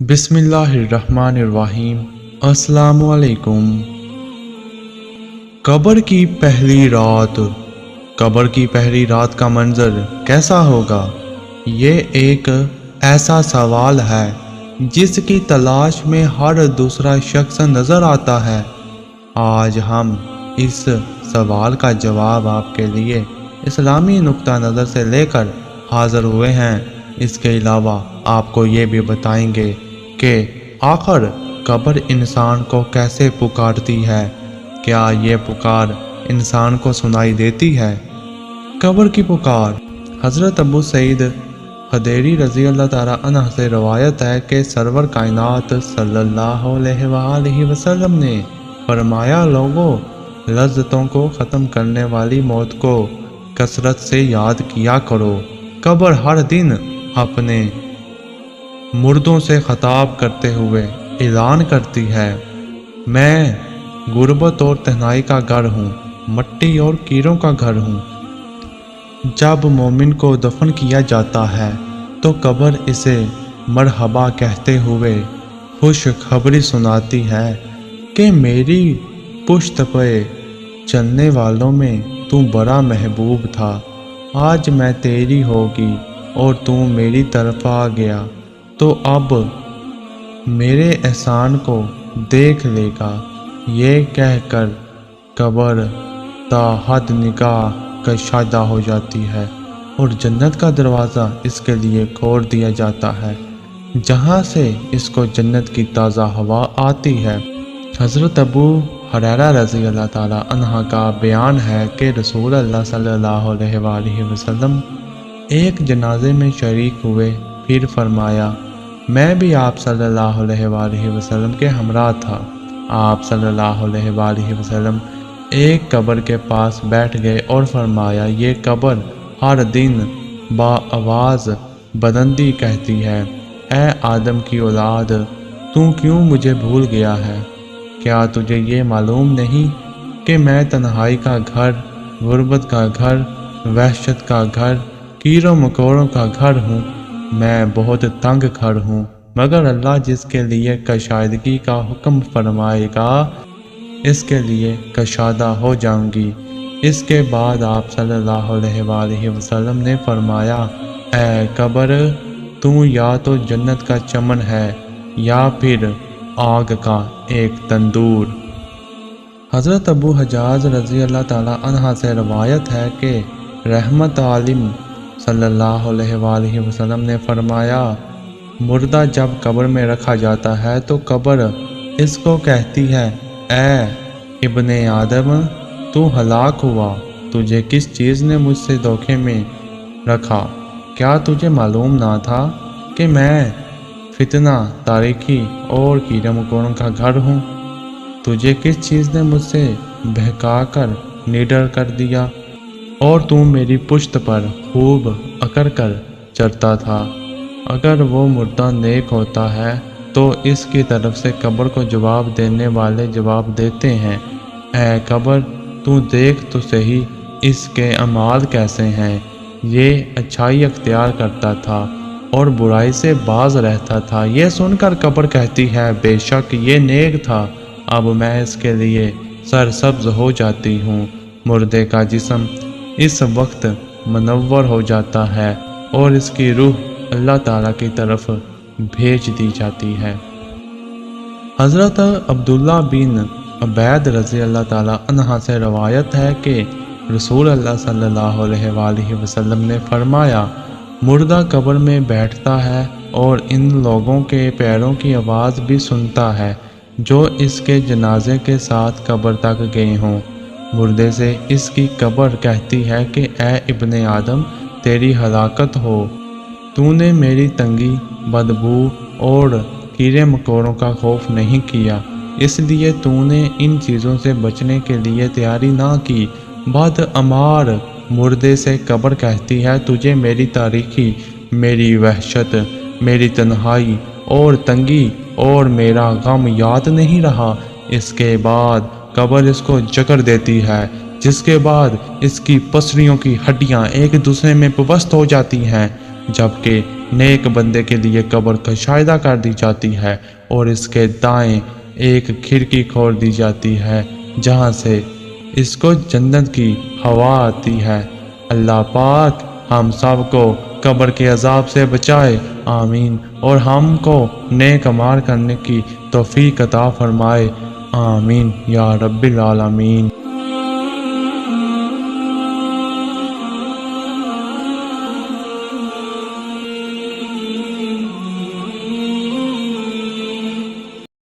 बिस्मिल्लाहिर्रहमानिर्रहीम। अस्सलामुअलैकुम। कब्र की पहली रात। कब्र की पहली रात का मंजर कैसा होगा? ये एक ऐसा सवाल है जिसकी तलाश में हर दूसरा शख्स नज़र आता है। आज हम इस सवाल का जवाब आपके लिए इस्लामी नुक्ता नज़र से लेकर हाज़िर हुए हैं। इसके अलावा आपको ये भी बताएंगे कि आखिर कब्र इंसान को कैसे पुकारती है, क्या ये पुकार इंसान को सुनाई देती है? कब्र की पुकार। हज़रत अबू सईद खदरी रज़ी अल्लाह ताला अन्हु से रवायत है कि सरवर कायनात सल्लल्लाहु अलैहि वसल्लम ने फरमाया, लोगों, लज़्ज़तों को ख़त्म करने वाली मौत को कसरत से याद किया करो। कब्र हर दिन अपने मुर्दों से खिताब करते हुए ऐलान करती है, मैं गुर्बत और तन्हाई का घर हूँ, मट्टी और कीड़ों का घर हूँ। जब मोमिन को दफन किया जाता है तो कब्र इसे मरहबा कहते हुए खुश खबरी सुनाती है कि मेरी पुश्त पे चलने वालों में तू बड़ा महबूब था। आज मैं तेरी होगी और तू मेरी तरफ आ गया तो अब मेरे एहसान को देख लेगा। ये कहकर कब्र ताहद निगाह कशादा हो जाती है और जन्नत का दरवाज़ा इसके लिए खोल दिया जाता है, जहाँ से इसको जन्नत की ताज़ा हवा आती है। हज़रत अबू हुरैरा रज़ी अल्लाह ताला अन्हा का बयान है कि रसूल अल्लाह सल्लल्लाहु अलैहि वसल्लम एक जनाजे में शरीक हुए, फिर फरमाया, मैं भी आप सल्लल्लाहु अलैहि वसल्लम के हमरा था। आप सल्लल्लाहु अलैहि वसल्लम एक कब्र के पास बैठ गए और फरमाया, ये कब्र हर दिन बाआवाज़ बुलंदी कहती है, ए आदम की औलाद, तू क्यों मुझे भूल गया है? क्या तुझे ये मालूम नहीं कि मैं तन्हाई का घर, गुर्बत का घर, वहशत का घर, कीड़ों मकोड़ों का घर हूँ। मैं बहुत तंग घर हूँ, मगर अल्लाह जिसके लिए कशादगी का हुक्म फरमाएगा इसके लिए कशादा हो जाऊंगी। इसके बाद आप सल्लल्लाहु अलैहि वसल्लम ने फरमाया, ए कब्र, तू या तो जन्नत का चमन है या फिर आग का एक तंदूर। हज़रत अबू हजाज रज़ी अल्लाह ताला अन्हा से रवायत है कि रहमत आलिम सल्लल्लाहु अलैहि वसल्लम ने फरमाया, मुर्दा जब कब्र में रखा जाता है तो कब्र इसको कहती है, ए इब्ने आदम, तू हलाक हुआ, तुझे किस चीज़ ने मुझसे धोखे में रखा? क्या तुझे मालूम ना था कि मैं फितना, तारीकी और कीड़े मकोड़ों का घर हूँ? तुझे किस चीज़ ने मुझसे बहकाकर निडर कर दिया और तू मेरी पुश्त पर खूब अकड़ कर चढ़ता था? अगर वो मुर्दा नेक होता है तो इसकी तरफ से कब्र को जवाब देने वाले जवाब देते हैं, ऐ कब्र, तू देख तो सही इसके अमाल कैसे हैं। ये अच्छाई अख्तियार करता था और बुराई से बाज रहता था। ये सुनकर कब्र कहती है, बेशक ये नेक था, अब मैं इसके लिए सरसब्ज हो जाती हूँ। मुर्दे का जिस्म इस वक्त मनव्वर हो जाता है और इसकी रूह अल्लाह ताला की तरफ भेज दी जाती है। हज़रत अब्दुल्ला बिन अबैद रज़ी अल्लाह ताला अन्हा से रवायत है कि रसूल अल्लाह सल्लल्लाहु अलैहि वसल्लम ने फरमाया, मुर्दा कब्र में बैठता है और इन लोगों के पैरों की आवाज़ भी सुनता है जो इसके जनाजे के साथ कब्र तक गए हों। मुर्दे से इसकी कब्र कहती है कि ए इब्ने आदम, तेरी हलाकत हो, तूने मेरी तंगी, बदबू और कीड़े मकोड़ों का खौफ नहीं किया, इसलिए तूने इन चीज़ों से बचने के लिए तैयारी ना की। बद अमार मुर्दे से कब्र कहती है, तुझे मेरी तारीकी, मेरी वहशत, मेरी तन्हाई और तंगी और मेरा गम याद नहीं रहा। इसके बाद कब्र इसको जकड़ देती है, जिसके बाद इसकी पसलियों की हड्डियां एक दूसरे में पेवस्त हो जाती हैं, जबकि نیک بندے کے لیے قبر کشادہ کر دی جاتی ہے اور اس کے دائیں ایک کھڑکی کھول دی جاتی ہے جہاں سے اس کو جنت کی ہوا آتی ہے۔ اللہ پاک ہم سب کو قبر کے عذاب سے بچائے، آمین، اور ہم کو نیک اعمال کرنے کی توفیق عطا فرمائے، آمین یا رب العالمین۔